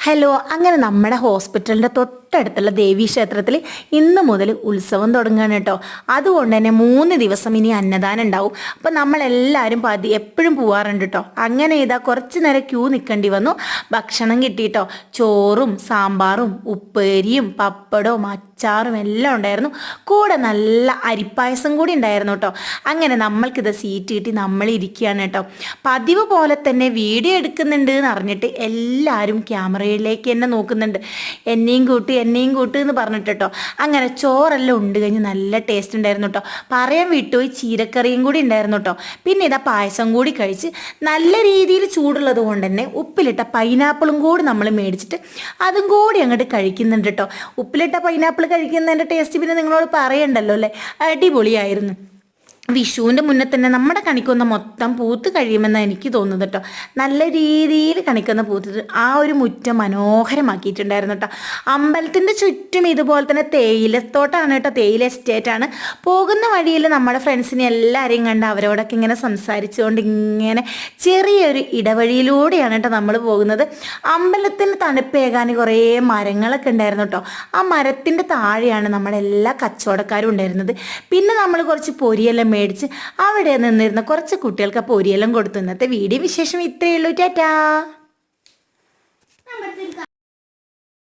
Hello, അങ്ങനെ നമ്മുടെ ഹോസ്പിറ്റലിൻ്റെ തൊട്ടടുത്തുള്ള ദേവീക്ഷേത്രത്തിൽ ഇന്ന് മുതൽ ഉത്സവം തുടങ്ങുകയാണ് കേട്ടോ. അതുകൊണ്ട് തന്നെ 3 ദിവസം ഇനി അന്നദാനം ഉണ്ടാവും. അപ്പം നമ്മളെല്ലാവരും എപ്പോഴും പോവാറുണ്ട് കേട്ടോ. അങ്ങനെ ഇതാ കുറച്ച് നേരം ക്യൂ നിൽക്കേണ്ടി വന്നു. ഭക്ഷണം കിട്ടിയിട്ടോ. ചോറും സാമ്പാറും ഉപ്പേരിയും പപ്പടവും അച്ചാറും എല്ലാം ഉണ്ടായിരുന്നു. കൂടെ നല്ല അരിപ്പായസം കൂടി ഉണ്ടായിരുന്നു കേട്ടോ. അങ്ങനെ നമ്മൾക്കിത് സീറ്റ് കിട്ടി നമ്മൾ ഇരിക്കുകയാണ് കേട്ടോ. പതിവ് പോലെ തന്നെ വീഡിയോ എടുക്കുന്നുണ്ട് എന്ന് അറിഞ്ഞിട്ട് എല്ലാവരും ക്യാമറയിലേക്ക് തന്നെ നോക്കുന്നുണ്ട്. എന്നെയും കൂട്ടി എന്ന് പറഞ്ഞിട്ട് കേട്ടോ. അങ്ങനെ ചോറെല്ലാം ഉണ്ട് കഴിഞ്ഞ് നല്ല ടേസ്റ്റ് ഉണ്ടായിരുന്നു കേട്ടോ. പറയാൻ വിട്ടുപോയി, ചീരക്കറിയും കൂടി ഉണ്ടായിരുന്നു കേട്ടോ. പിന്നെ ഇതാ പായസം കൂടി കഴിച്ച് നല്ല രീതിയിൽ ചൂടുള്ളത് കൊണ്ട് തന്നെ ഉപ്പിലിട്ട പൈനാപ്പിളും കൂടി നമ്മൾ മേടിച്ചിട്ട് അതും കൂടി അങ്ങോട്ട് കഴിക്കുന്നുണ്ട് കേട്ടോ. ഉപ്പിലിട്ട പൈനാപ്പിൾ കഴിക്കുന്നതിൻ്റെ ടേസ്റ്റ് പിന്നെ നിങ്ങളോട് പറയണ്ടല്ലോ അല്ലേ, അടിപൊളിയായിരുന്നു. വിഷുവിൻ്റെ മുന്നേ തന്നെ നമ്മുടെ കണിക്കൊന്ന മൊത്തം പൂത്ത് കഴിയുമെന്നാണ് എനിക്ക് തോന്നുന്നത് കേട്ടോ. നല്ല രീതിയിൽ കണിക്കൊന്ന പൂത്തിട്ട് ആ ഒരു മുറ്റം മനോഹരമാക്കിയിട്ടുണ്ടായിരുന്നു കേട്ടോ. അമ്പലത്തിൻ്റെ ചുറ്റും ഇതുപോലെ തന്നെ തേയിലത്തോട്ടാണ് കേട്ടോ, തേയില എസ്റ്റേറ്റാണ്. പോകുന്ന വഴിയിൽ നമ്മുടെ ഫ്രണ്ട്സിനെ എല്ലാവരെയും കണ്ട് അവരോടൊക്കെ ഇങ്ങനെ സംസാരിച്ചുകൊണ്ട് ഇങ്ങനെ ചെറിയൊരു ഇടവഴിയിലൂടെയാണ് കേട്ടോ നമ്മൾ പോകുന്നത്. അമ്പലത്തിന് തണുപ്പേകാൻ കുറേ മരങ്ങളൊക്കെ ഉണ്ടായിരുന്നു കേട്ടോ. ആ മരത്തിൻ്റെ താഴെയാണ് നമ്മളെല്ലാ കച്ചവടക്കാരും ഉണ്ടായിരുന്നത്. പിന്നെ നമ്മൾ കുറച്ച് പൊരിയെല്ലാം മേടിച്ച് അവിടെ നിന്നിരുന്ന കുറച്ച് കുട്ടികൾക്ക് ആ പൊരിയെല്ലാം കൊടുത്തു. ഇന്നത്തെ വീഡിയോ വിശേഷം ഇത്രയേ ഉള്ളൂ. ടാറ്റാ.